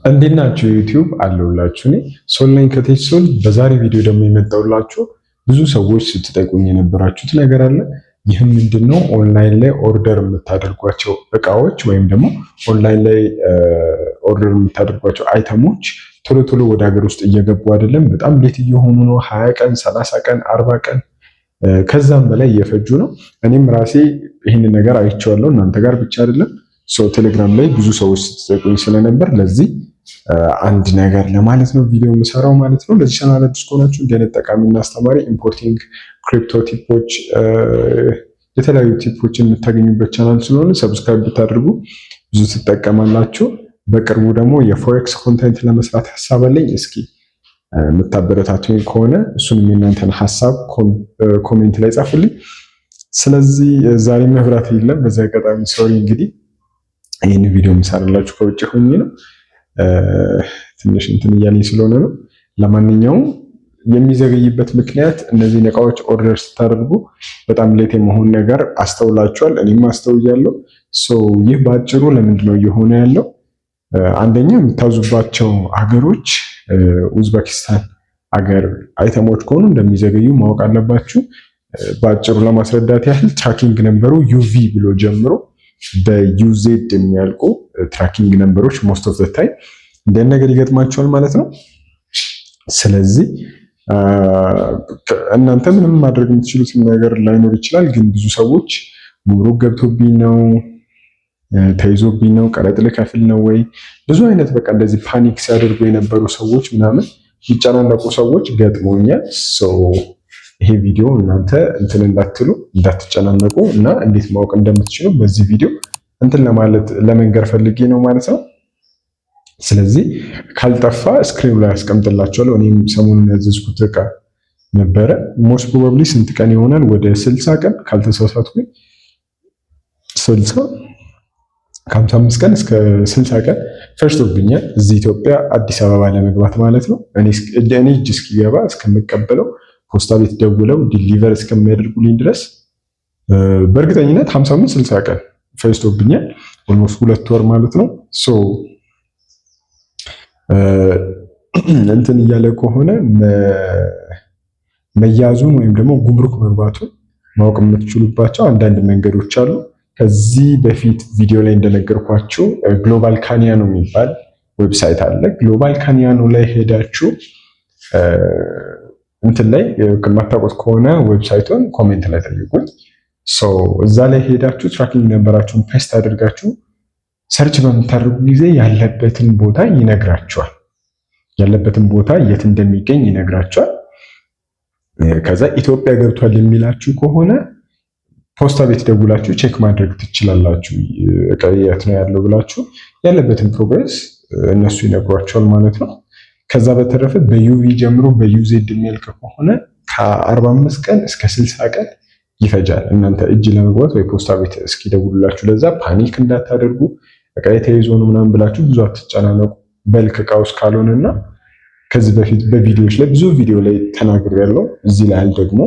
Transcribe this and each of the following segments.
እንዴት ናችሁ? ዩቲዩብ አለሁላችሁ። እኔ ሶል ነኝ ከቴች ሶል። በዛሬ ቪዲዮ ደግሞ የመጣሁላችሁ ብዙ ሰዎች ስትጠይቁኝ የነበራችሁት ነገር አለ። ይህም ምንድነው? ኦንላይን ላይ ኦርደር የምታደርጓቸው እቃዎች ወይም ደግሞ ኦንላይን ላይ ኦርደር የምታደርጓቸው አይተሞች ቶሎ ቶሎ ወደ ሀገር ውስጥ እየገቡ አይደለም። በጣም ሌት እየሆኑ ነው። 20 ቀን፣ 30 ቀን፣ 40 ቀን ከዛም በላይ እየፈጁ ነው። እኔም ራሴ ይህንን ነገር አይቼዋለሁ። እናንተ ጋር ብቻ አይደለም። ቴሌግራም ላይ ብዙ ሰዎች ስትጠይቁኝ ስለነበር ለዚህ አንድ ነገር ለማለት ነው ቪዲዮ የምሰራው ማለት ነው። ለዚህ ቻናል አዲስ ከሆናችሁ እንዲህ አይነት ጠቃሚና አስተማሪ ኢምፖርቲንግ ክሪፕቶ ቲፖች፣ የተለያዩ ቲፖችን የምታገኙበት ቻናል ስለሆነ ሰብስክራይብ ብታደርጉ ብዙ ትጠቀማላችሁ። በቅርቡ ደግሞ የፎሬክስ ኮንቴንት ለመስራት ሀሳብ አለኝ። እስኪ የምታበረታቱኝ ከሆነ እሱንም የእናንተን ሀሳብ ኮሜንት ላይ ጻፉልኝ። ስለዚህ ዛሬ መብራት የለም። በዚህ አጋጣሚ ሶሪ። እንግዲህ ይህን ቪዲዮ የምሰራላችሁ ከውጭ ሆኜ ነው። ትንሽ እንትን እያለኝ ስለሆነ ነው። ለማንኛውም የሚዘገይበት ምክንያት እነዚህ እቃዎች ኦርደር ስታደርጉ በጣም ሌት የመሆን ነገር አስተውላችኋል። እኔም አስተውያለሁ። ይህ በአጭሩ ለምንድነው እየሆነ ያለው? አንደኛ የምታዙባቸው ሀገሮች ኡዝቤኪስታን ሀገር አይተሞች ከሆኑ እንደሚዘገዩ ማወቅ አለባችሁ። በአጭሩ ለማስረዳት ያህል ትራኪንግ ነምበሩ ዩቪ ብሎ ጀምሮ በዩዜድ የሚያልቁ ትራኪንግ ነምበሮች ሞስት ኦፍ ዘ ታይም እንደ ነገር ይገጥማቸዋል ማለት ነው። ስለዚህ እናንተ ምንም ማድረግ የምትችሉት ነገር ላይኖር ይችላል። ግን ብዙ ሰዎች ጉምሩክ ገብቶብኝ ነው፣ ተይዞብኝ ነው፣ ቀረጥ ልከፍል ነው ወይ ብዙ አይነት በቃ እንደዚህ ፓኒክ ሲያደርጉ የነበሩ ሰዎች ምናምን ይጨናነቁ ሰዎች ገጥሞኛል። ይሄ ቪዲዮ እናንተ እንትን እንዳትሉ እንዳትጨናነቁ እና እንዴት ማወቅ እንደምትችሉ በዚህ ቪዲዮ እንትን ለመንገር ፈልጌ ነው ማለት ነው። ስለዚህ ካልጠፋ ስክሪኑ ላይ አስቀምጥላችኋለሁ። እኔም ሰሞኑን ያዘዝኩት እቃ ነበረ። ሞስት ፕሮባብሊ ስንት ቀን ይሆናል? ወደ 60 ቀን ካልተሳሳትኩኝ፣ 60 ከ55 ቀን እስከ 60 ቀን ፈጅቶብኛል እዚህ ኢትዮጵያ አዲስ አበባ ለመግባት ማለት ነው። እኔ እጅ እስኪገባ እስከምቀበለው ፖስታ ቤት ደውለው ዲሊቨር እስከሚያደርጉልኝ ድረስ በእርግጠኝነት 55-60 ቀን ፈጅቶብኛል። ኦልሞስት 2 ወር ማለት ነው። እንትን እያለ ከሆነ መያዙን ወይም ደግሞ ጉምሩክ መግባቱን ማወቅ የምትችሉባቸው አንዳንድ መንገዶች አሉ። ከዚህ በፊት ቪዲዮ ላይ እንደነገርኳችሁ ግሎባል ካኒያኖ የሚባል ዌብሳይት አለ። ግሎባል ካኒያኖ ላይ ሄዳችሁ እንትን ላይ የማታውቁት ከሆነ ዌብሳይቱን ኮሜንት ላይ ጠይቁኝ። እዛ ላይ ሄዳችሁ ትራኪንግ ነምበራችሁን ፔስት አድርጋችሁ ሰርች በምታደርጉ ጊዜ ያለበትን ቦታ ይነግራችኋል። ያለበትን ቦታ የት እንደሚገኝ ይነግራችኋል። ከዛ ኢትዮጵያ ገብቷል የሚላችሁ ከሆነ ፖስታ ቤት ደውላችሁ ቼክ ማድረግ ትችላላችሁ። እቃ የት ነው ያለው ብላችሁ ያለበትን ፕሮግረስ እነሱ ይነግሯችኋል ማለት ነው። ከዛ በተረፈ በዩቪ ጀምሮ በዩዜድ የሚያልቅ ከሆነ ከ45 ቀን እስከ 60 ቀን ይፈጃል እናንተ እጅ ለመግባት ወይ ፖስታ ቤት እስኪደውሉላችሁ። ለዛ ፓኒክ እንዳታደርጉ። እቃ የተይዞ ነው ምናምን ብላችሁ ብዙ አትጨናነቁ። በልክ እቃ ውስጥ ካልሆነና ከዚህ በፊት በቪዲዮዎች ላይ ብዙ ቪዲዮ ላይ ተናግሬያለሁ። እዚህ ላይ ደግሞ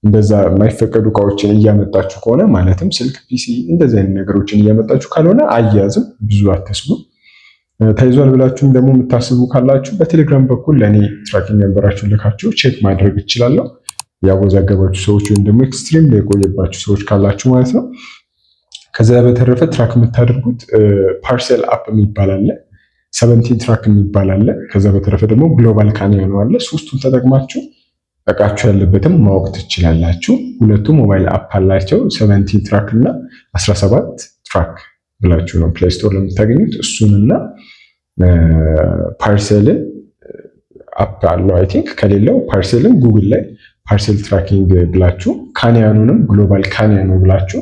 እንደዛ የማይፈቀዱ እቃዎችን እያመጣችሁ ከሆነ ማለትም ስልክ፣ ፒሲ እንደዚህ አይነት ነገሮችን እያመጣችሁ ካልሆነ አያዝም። ብዙ አትስቡ። ተይዟል ብላችሁም ደግሞ የምታስቡ ካላችሁ በቴሌግራም በኩል ለእኔ ትራኪንግ ነምበራችሁን ልካችሁ ቼክ ማድረግ እችላለሁ። ያወዛገባችሁ ሰዎች ወይም ደግሞ ኤክስትሪም ላይ የቆየባችሁ ሰዎች ካላችሁ ማለት ነው። ከዛ በተረፈ ትራክ የምታደርጉት ፓርሰል አፕ የሚባል አለ፣ 17 ትራክ የሚባል አለ። ከዛ በተረፈ ደግሞ ግሎባል ካኒያኖ አለ። ሶስቱን ተጠቅማችሁ እቃችሁ ያለበትም ማወቅ ትችላላችሁ። ሁለቱ ሞባይል አፕ አላቸው፣ 17 ትራክ እና 17 ትራክ ብላችሁ ነው ፕሌይ ስቶር ለምታገኙት። እሱንና ፓርሰልን አፕ አለው አይ ቲንክ። ከሌለው ፓርሰልን ጉግል ላይ ፓርሰል ትራኪንግ ብላችሁ ካኒያኑንም ግሎባል ካኒያኖ ብላችሁ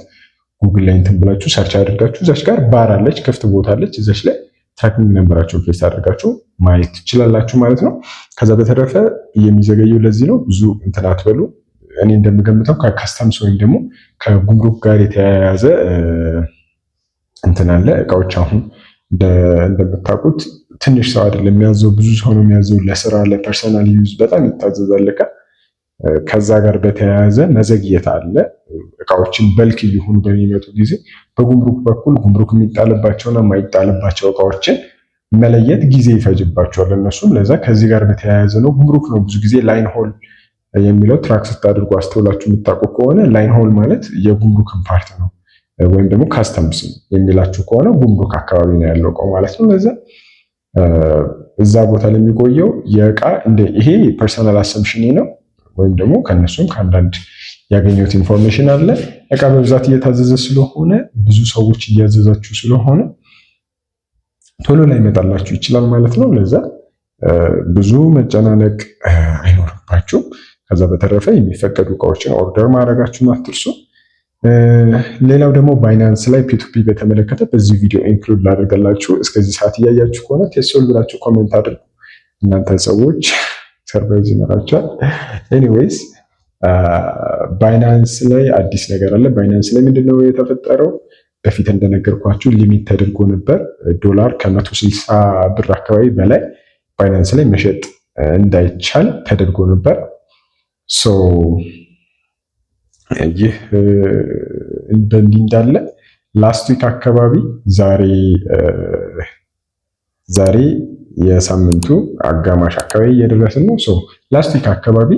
ጉግል ላይ እንትን ብላችሁ ሰርች አድርጋችሁ እዛች ጋር ባር አለች፣ ክፍት ቦታ አለች። እዛች ላይ ትራኪንግ ነምበራችሁን ፕሌስ አድርጋችሁ ማየት ትችላላችሁ ማለት ነው። ከዛ በተረፈ የሚዘገየው ለዚህ ነው። ብዙ እንትን አትበሉ። እኔ እንደምገምተው ከካስተምስ ወይም ደግሞ ከጉምሩክ ጋር የተያያዘ እንትን አለ። እቃዎች አሁን እንደምታውቁት ትንሽ ሰው አይደለም የሚያዘው፣ ብዙ ሰው ነው የሚያዘው። ለስራ ለፐርሰናል ዩዝ በጣም ይታዘዛል እቃ። ከዛ ጋር በተያያዘ መዘግየት አለ። እቃዎችን በልክ እየሆኑ በሚመጡ ጊዜ በጉምሩክ በኩል ጉምሩክ የሚጣልባቸውና የማይጣልባቸው እቃዎችን መለየት ጊዜ ይፈጅባቸዋል እነሱም። ለዛ ከዚህ ጋር በተያያዘ ነው። ጉምሩክ ነው ብዙ ጊዜ ላይን ሆል የሚለው ትራክ ስታደርጉ አስተውላችሁ የምታውቁ ከሆነ ላይን ሆል ማለት የጉምሩክን ፓርት ነው። ወይም ደግሞ ካስተምስ የሚላችሁ ከሆነ ጉምሩክ አካባቢ ነው ያለው እቃው ማለት ነው። ለዛ እዛ ቦታ ላይ የሚቆየው የእቃ ይሄ ፐርሰናል አሰምሽን ነው። ወይም ደግሞ ከነሱም ከአንዳንድ ያገኘሁት ኢንፎርሜሽን አለ። እቃ በብዛት እየታዘዘ ስለሆነ ብዙ ሰዎች እያዘዛችሁ ስለሆነ ቶሎ ላይ ይመጣላችሁ ይችላል ማለት ነው። ለዛ ብዙ መጨናነቅ አይኖርባችሁም። ከዛ በተረፈ የሚፈቀዱ እቃዎችን ኦርደር ማድረጋችሁን አትርሱ። ሌላው ደግሞ ባይናንስ ላይ ፒቱፒ በተመለከተ በዚህ ቪዲዮ ኢንክሉድ ላደርገላችሁ። እስከዚህ ሰዓት እያያችሁ ከሆነ ቴስል ብላችሁ ኮሜንት አድርጉ። እናንተ ሰዎች ሰርቨር ይኖራችኋል። ኤኒዌይስ ባይናንስ ላይ አዲስ ነገር አለ። ባይናንስ ላይ ምንድነው የተፈጠረው? በፊት እንደነገርኳችሁ ሊሚት ተደርጎ ነበር። ዶላር ከ160 ብር አካባቢ በላይ ባይናንስ ላይ መሸጥ እንዳይቻል ተደርጎ ነበር። ይህ በእንዲህ እንዳለ ላስት ዊክ አካባቢ ዛሬ የሳምንቱ አጋማሽ አካባቢ እየደረስን ነው። ላስት ዊክ አካባቢ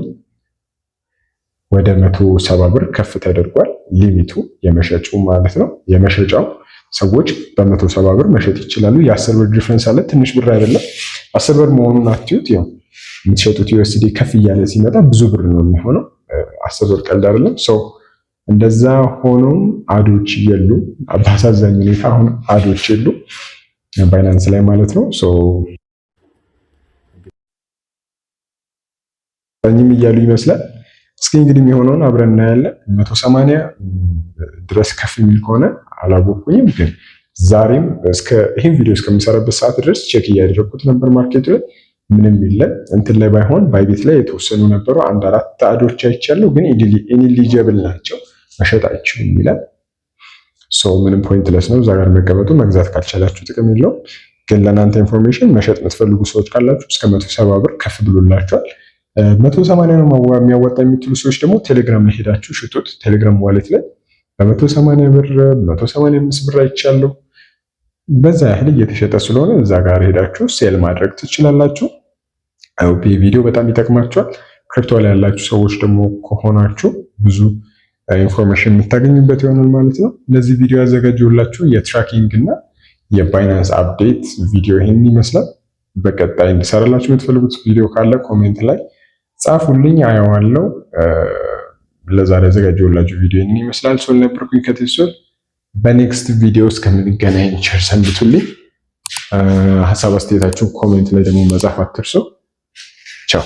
ወደ 170 ብር ከፍ ተደርጓል። ሊሚቱ የመሸጫው ማለት ነው። የመሸጫው ሰዎች በ170 ብር መሸጥ ይችላሉ። የ10 ብር ዲፍረንስ አለ። ትንሽ ብር አይደለም። 10 ብር መሆኑን አትዩት። ያው የምትሸጡት ዩኤስዲ ከፍ እያለ ሲመጣ ብዙ ብር ነው የሚሆነው። 10 ብር ቀልድ አይደለም። እንደዛ ሆኖም አዶች የሉ። በአሳዛኝ ሁኔታ አሁን አዶች የሉ ባይናንስ ላይ ማለት ነው። እያሉ ይመስላል። እስኪ እንግዲህ የሚሆነውን አብረን እናያለን። 180 ድረስ ከፍ የሚል ከሆነ አላወቅኩኝም፣ ግን ዛሬም ይህን ቪዲዮ እስከምሰራበት ሰዓት ድረስ ቼክ እያደረግኩት ነበር ማርኬቱ ላይ ምንም የለም። እንትን ላይ ባይሆን ባይቤት ላይ የተወሰኑ ነበሩ። 1-4 አዶች አይቻለሁ፣ ግን ኢኒሊጂብል ናቸው መሸጥ አይችሉም ይላል። ምንም ፖይንትለስ ነው እዛ ጋር መቀመጡ። መግዛት ካልቻላችሁ ጥቅም የለውም። ግን ለእናንተ ኢንፎርሜሽን መሸጥ የምትፈልጉ ሰዎች ካላችሁ እስከ 170 ብር ከፍ ብሎላችኋል። 180 ነው የሚያወጣ የምትሉ ሰዎች ደግሞ ቴሌግራም ላይ ሄዳችሁ ሽጡት። ቴሌግራም ዋሌት ላይ በ180 ብር 185 ብር አይቻለሁ። በዛ ያህል እየተሸጠ ስለሆነ እዛ ጋር ሄዳችሁ ሴል ማድረግ ትችላላችሁ። ቪዲዮ በጣም ይጠቅማችኋል። ክሪፕቶ ላይ ያላችሁ ሰዎች ደግሞ ከሆናችሁ ብዙ ኢንፎርሜሽን የምታገኙበት ይሆናል ማለት ነው። ለዚህ ቪዲዮ ያዘጋጀሁላችሁ የትራኪንግ እና የባይናንስ አፕዴት ቪዲዮ ይህን ይመስላል። በቀጣይ እንድሰራላችሁ የምትፈልጉት ቪዲዮ ካለ ኮሜንት ላይ ጻፉልኝ፣ አየዋለሁ። ለዛሬ ያዘጋጀሁላችሁ ቪዲዮ ይህን ይመስላል። ሶል ነበርኩኝ ከቴሶል። በኔክስት ቪዲዮ እስከምንገናኝ ቸር ሰንብቱልኝ። ሀሳብ አስተያየታችሁን ኮሜንት ላይ ደግሞ መጻፍ አትርሱ። ቻው።